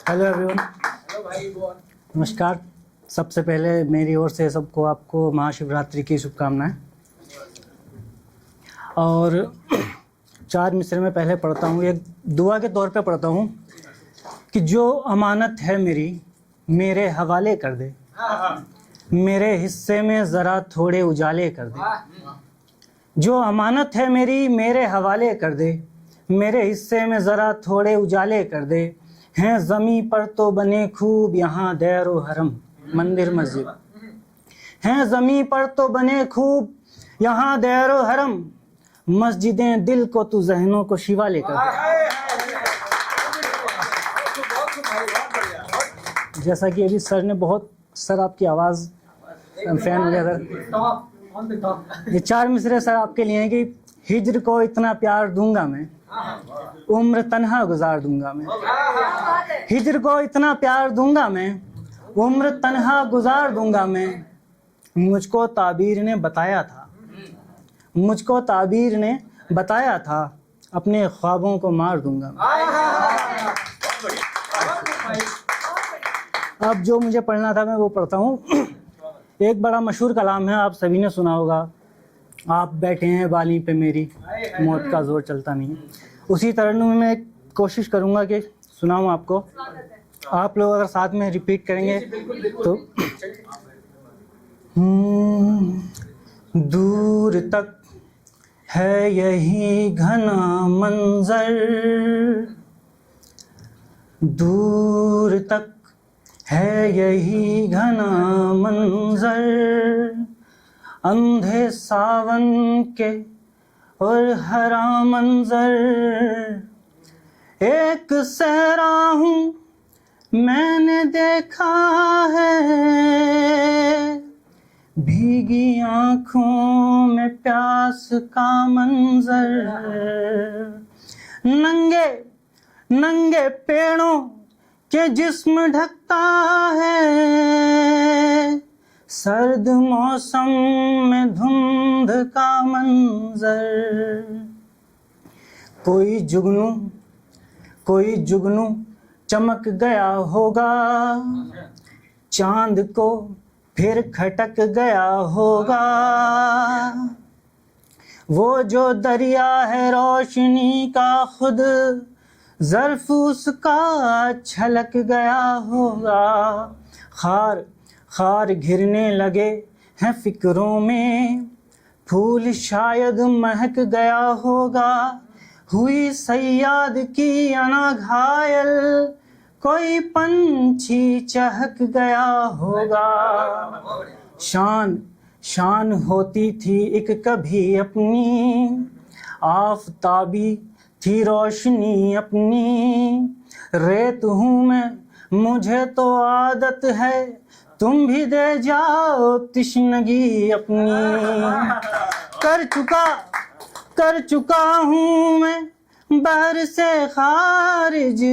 Hello everyone, नमस्कार। सबसे पहले मेरी ओर से सबको आपको महाशिवरात्रि की शुभकामनाएं। और 4 मिसरे में पहले पढ़ता हूँ, एक दुआ के तौर पे पढ़ता हूँ कि जो अमानत है मेरी मेरे हवाले कर दे, मेरे हिस्से में ज़रा थोड़े उजाले कर दे। जो अमानत है मेरी मेरे हवाले कर दे, मेरे हिस्से में ज़रा थोड़े उजाले कर दे। हैं ज़मी पर तो बने खूब यहाँ दैरो हरम मंदिर मस्जिद, हैं ज़मी पर तो बने खूब यहाँ दैरो हरम, मस्जिदें दिल को तू जहनों को शिवाले कर दे। जैसा कि अभी सर ने सर आपकी आवाज़ फैन हो गया सर। ये 4 मिसरे सर आपके लिए हैं कि हिज्र को इतना प्यार दूंगा मैं, उम्र तन्हा गुजार दूंगा मैं। हिज्र को इतना प्यार दूंगा मैं, उम्र तन्हा गुजार दूंगा मैं। मुझको ताबीर ने बताया था, मुझको ताबीर ने बताया था, अपने ख्वाबों को मार दूंगा मैं। अब जो मुझे पढ़ना था मैं वो पढ़ता हूँ। एक बड़ा मशहूर कलाम है, आप सभी ने सुना होगा। आप बैठे हैं बाली पे मेरी, मौत का जोर चलता नहीं। उसी तरन्नुम में मैं कोशिश करूँगा कि सुनाऊँ आपको। आप लोग अगर साथ में रिपीट करेंगे तो दूर तक है यही घना मंजर, दूर तक है यही घना मंजर, अंधे सावन के और हरा मंजर। एक सहरा हूँ मैंने देखा है, भीगी आँखों में प्यास का मंजर। नंगे नंगे पेड़ों के जिस्म ढकता है, सर्द मौसम में धुंध का मंजर। कोई जुगनू चमक गया होगा, चांद को फिर खटक गया होगा। वो जो दरिया है रोशनी का खुद ज़र्फ उसका छलक गया होगा। खार घिरने लगे हैं फिक्रों में, फूल शायद महक गया होगा। हुई सैयाद की अना घायल, कोई पंछी चहक गया होगा। शान होती थी एक कभी अपनी, आफताबी थी रोशनी अपनी। रेत हूँ मैं मुझे तो आदत है, तुम भी दे जाओ तिश्नगी अपनी। कर चुका हूँ मैं बाहर से खारिज,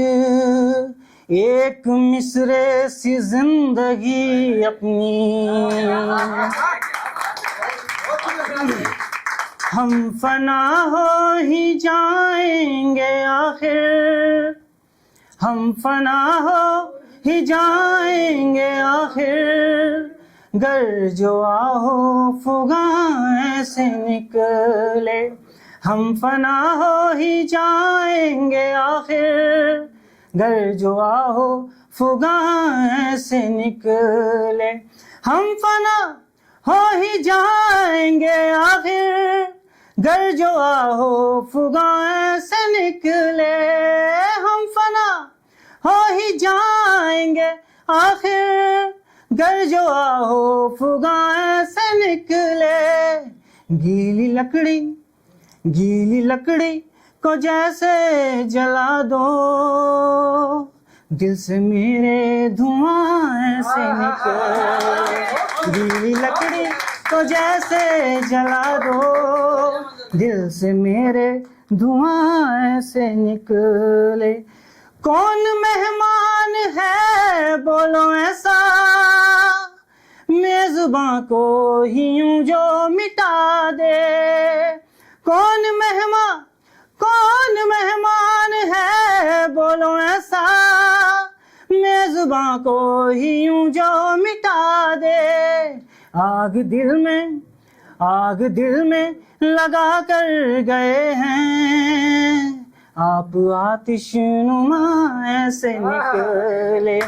एक मिसरे सी जिंदगी अपनी। हम फना हो ही जाएंगे आखिर, हम फना हो ही जाएंगे आखिर। गर जो आहो फुगाएं से निकले, हम फना हो ही जाएंगे आखिर। गर जो आहो फुगाएं से निकले, हम फना हो ही जाएंगे आखिर। गर जो आहो फुगाएं से निकले, हम फना हो ही जाएंगे आखिर। गर जो आहो फुगाएं से निकले। गीली लकड़ी को जैसे जला दो, दिल से मेरे धुआं से निकले। गीली लकड़ी को जैसे जला दो, दिल से मेरे धुआं से निकले। कौन मेहमान है बोलो ऐसा, मेज़बां को ही यूं जो मिटा दे। कौन मेहमान है बोलो ऐसा, जुबां को ही यूं जो मिटा दे, आग दिल में लगा कर गए हैं आप, आतिश नुमा ऐसे निकले,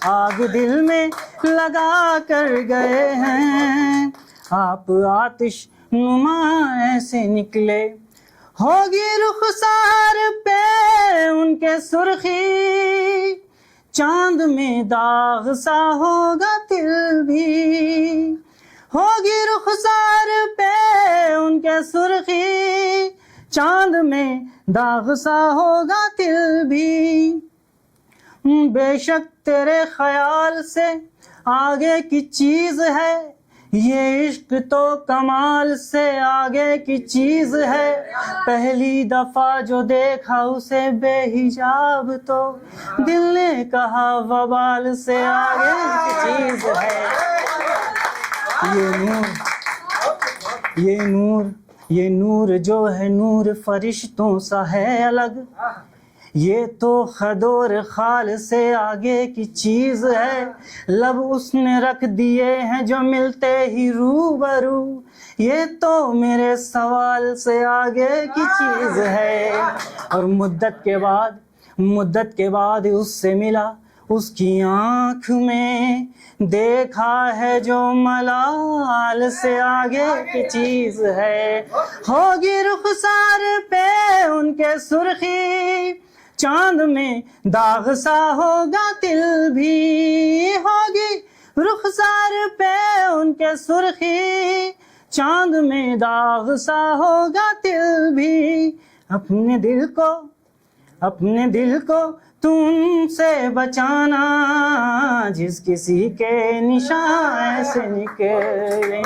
आग दिल में लगा कर गए हैं आप, आतिश नुमा ऐसे निकले। होगी रुखसार पे उनके सुर्खी, चांद में दाग सा होगा तिल भी, होगी रुखसार पे उनके सुर्खी, चांद में दाग सा होगा तिल भी। बेशक तेरे ख्याल से आगे की चीज है, ये इश्क तो कमाल से आगे की चीज है, पहली दफा जो देखा उसे बेहिजाब तो दिल ने कहा वबाल से आगे की चीज है। ये नूर जो है नूर फरिश्तों सा है अलग, ये तो खदोर खाल से आगे की चीज है, लब उसने रख दिए हैं जो मिलते ही रूबरू, ये तो मेरे सवाल से आगे की चीज है। और मुद्दत के बाद उससे मिला, उसकी आँख में देखा है जो मलाल से आगे की चीज है। होगी रुखसार पे उनके सुर्खी, चांद में दाग सा होगा तिल भी, होगी रुखसार पे उनके सुर्खी, चांद में दाग सा होगा तिल भी। अपने दिल को तुमसे बचाना, जिस किसी के निशान ऐसे निकले,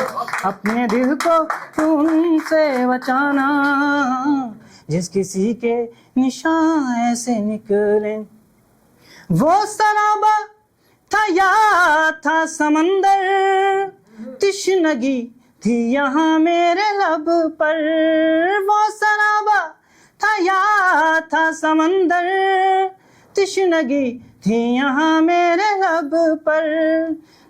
अपने दिल को तुमसे बचाना, जिस किसी के निशान ऐसे निकले। वो सराबा था या था समंदर, तिश्नगी थी यहाँ मेरे लब पर, वो सराबा था या था समंदर, तिश्नगी थी यहाँ मेरे लब पर।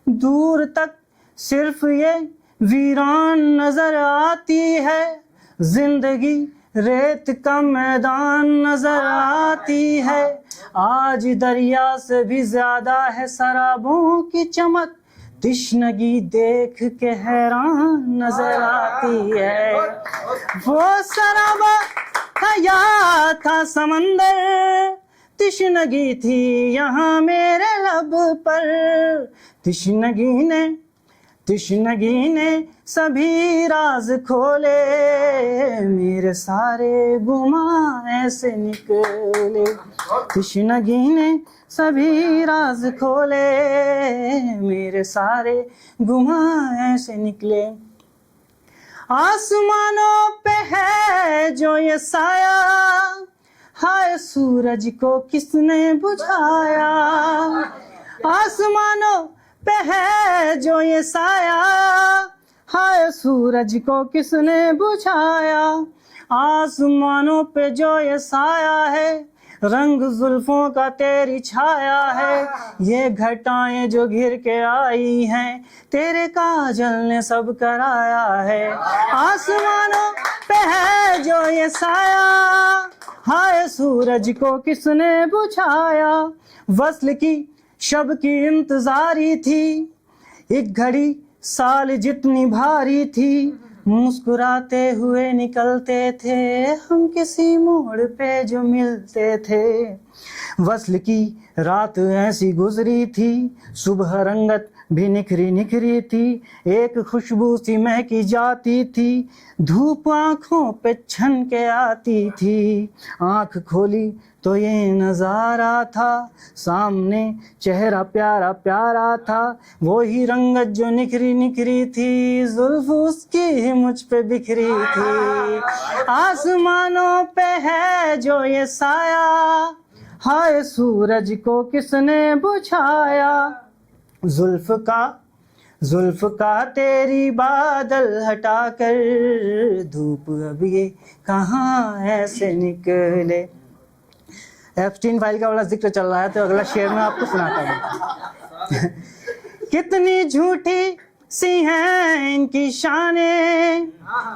दूर तक सिर्फ ये वीरान नजर आती है, जिंदगी रेत का मैदान नजर आती है, आज दरिया से भी ज्यादा है शराबों की चमक, तिश्नगी देख के हैरान नजर आती है। वो शराबा था या था समंदर, तिश्नगी थी यहाँ मेरे लब पर, तिश्नगी ने सभी राज खोले, मेरे सारे गुमा ऐसे निकले, तिश्नगी ने सभी राज खोले, मेरे सारे गुमा ऐसे निकले। आसमानों पे है जो ये साया, हाय सूरज को किसने बुझाया, आसमानों पे है जो ये साया, हाय सूरज को किसने बुझाया। आसमानों पे जो ये साया है, रंग जुल्फों का तेरी छाया है, ये घटाएं जो घिर के आई हैं, तेरे काजल ने सब कराया है। आसमानों पे है जो ये साया, हाय सूरज को किसने बुझाया। वस्ल की शब की इंतजारी थी, एक घड़ी साल जितनी भारी थी, मुस्कुराते हुए निकलते थे हम किसी मोड़ पे जो मिलते थे। वस्ल की रात ऐसी गुजरी थी, सुबह रंगत भी निखरी थी, एक खुशबू सी महकी जाती थी, धूप आँखों पे छन के आती थी। आँख खोली तो ये नज़ारा था, सामने चेहरा प्यारा प्यारा था, वो ही रंगत जो निखरी थी, जुल्फ उसकी मुझ पे बिखरी थी। आसमानों पे है जो ये साया, हाय सूरज को किसने बुझाया। जुल्फ का तेरी बादल हटाकर, धूप अब ये कहाँ ऐसे निकले। एप्स्टीन फाइल का बड़ा जिक्र चल रहा है, तो अगला शेर मैं आपको सुनाता हूँ। कितनी झूठी सी हैं इनकी शानें,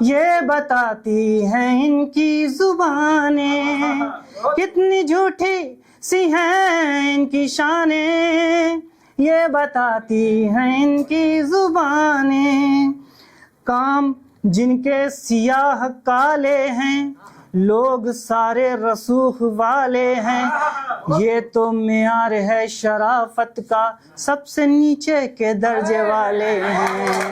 ये बताती हैं इनकी जुबानें। कितनी झूठी सी हैं इनकी शानें, ये बताती हैं इनकी जुबानें। काम जिनके सियाह काले हैं, लोग सारे रसूख वाले हैं। ये तो मेयार है शराफत का, सबसे नीचे के दर्जे वाले हैं।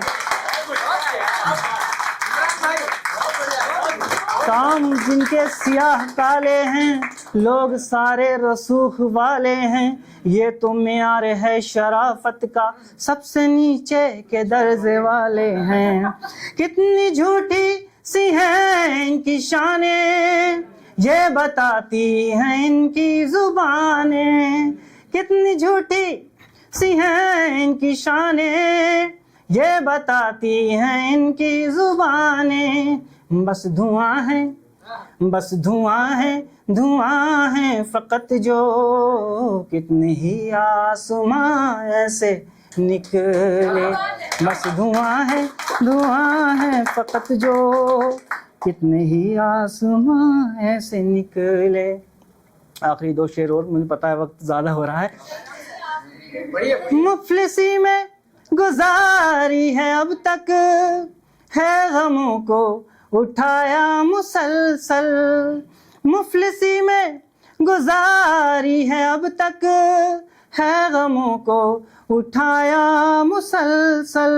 काम जिनके सियाह काले हैं, लोग सारे रसूख वाले हैं। ये तो मेयार है शराफत का, सबसे नीचे के दर्जे वाले हैं। कितनी झूठी सी हैं इनकी शानें, ये बताती हैं इनकी जुबानें। कितनी झूठी सी हैं इनकी शानें, ये बताती हैं इनकी जुबानें। बस धुआं है, बस धुआं है, धुआं है फ़कत जो, कितने ही आसमां ऐसे निकले। बस धुआं है फ़कत जो, कितने ही आसमां ऐसे निकले। आखिरी दो शेर और, मुझे पता है वक्त ज़्यादा हो रहा है। मुफलिसी में गुजारी है अब तक, है गमों को उठाया मुसलसल। मुफलिसी में गुजारी है अब तक, है गमों को उठाया मुसलसल।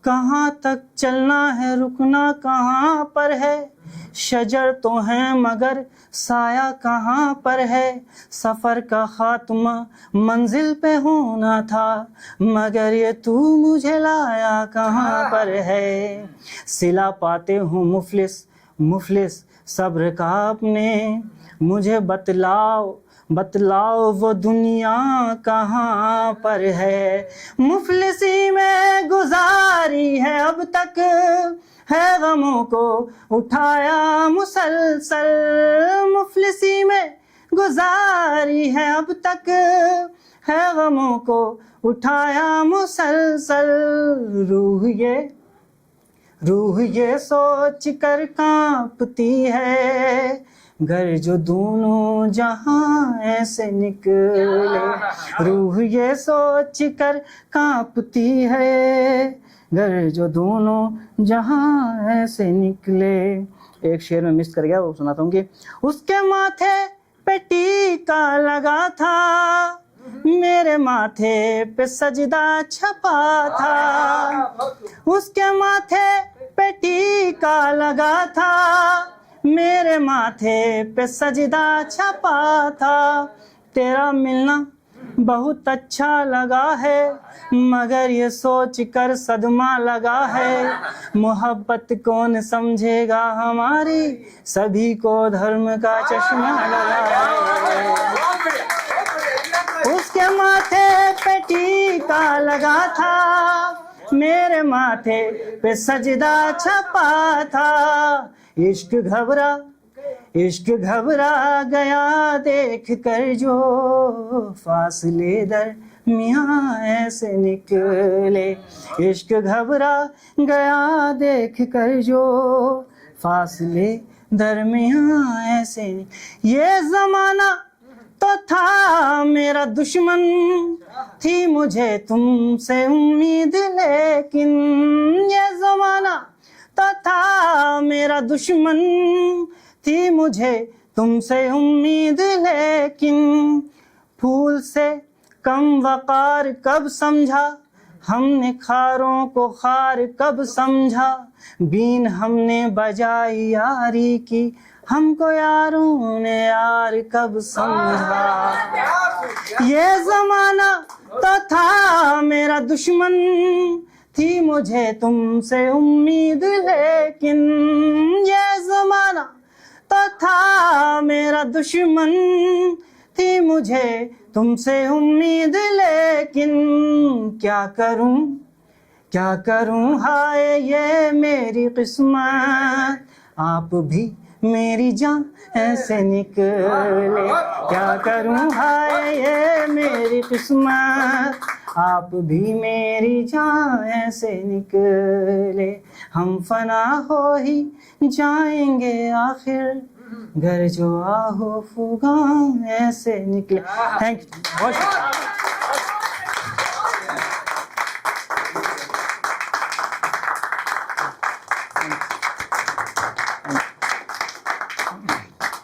कहाँ तक चलना है, रुकना कहाँ पर है। शजर तो है मगर साया कहाँ पर है। सफ़र का खात्मा मंजिल पे होना था, मगर ये तू मुझे लाया कहाँ पर है। सिला पाते हो मुफलिस मुफलिस सब्र का अपने, मुझे बतलाओ बतलाओ वो दुनिया कहाँ पर है। मुफलिसी में गुजारी है अब तक, है गमों को उठाया मुसलसल। मुफलिसी में गुजारी है अब तक, है गमों को उठाया मुसलसल। रूह ये सोच कर कांपती है, घर जो दोनों जहां ऐसे निकले। रूह ये सोच कर कांपती है, घर जो दोनों जहां ऐसे निकले। एक शेर में मिस कर गया, वो सुनाता हूँ कि उसके माथे पे टीका लगा था, मेरे माथे पे सजदा छपा था। उसके माथे पे टीका लगा था, मेरे माथे पे सजदा छपा था। तेरा मिलना बहुत अच्छा लगा है, मगर ये सोच कर सदमा लगा है। मोहब्बत कौन समझेगा हमारी, सभी को धर्म का चश्मा लगा है। उसके माथे पे टीका लगा था, मेरे माथे पे सजदा छपा था। इश्क घबरा गया देख कर जो, फासले दरमियां ऐसे निकले। इश्क घबरा गया देख कर जो, फासले दरमियां ऐसे। ये ज़माना तो था मेरा दुश्मन, थी मुझे तुमसे उम्मीद लेकिन। ये ज़माना तो था मेरा दुश्मन, थी मुझे तुमसे उम्मीद लेकिन। फूल से कम वक़ार कब समझा, हमने खारों को खार कब समझा। बीन हमने बजाई यारी की, हमको यारों ने यार कब समझा। ये ज़माना तो था मेरा दुश्मन, थी मुझे तुमसे उम्मीद लेकिन। ये ज़माना तो था मेरा दुश्मन, थी मुझे तुमसे उम्मीद लेकिन। क्या करूं हाय ये मेरी किस्मत, आप भी मेरी जान ऐसे निकले, क्या करूं हाय ये मेरी किस्मत, आप भी मेरी जान ऐसे निकले, हम फना हो ही जाएंगे आखिर, घर जो आहो फुगान ऐसे निकले। Thank you.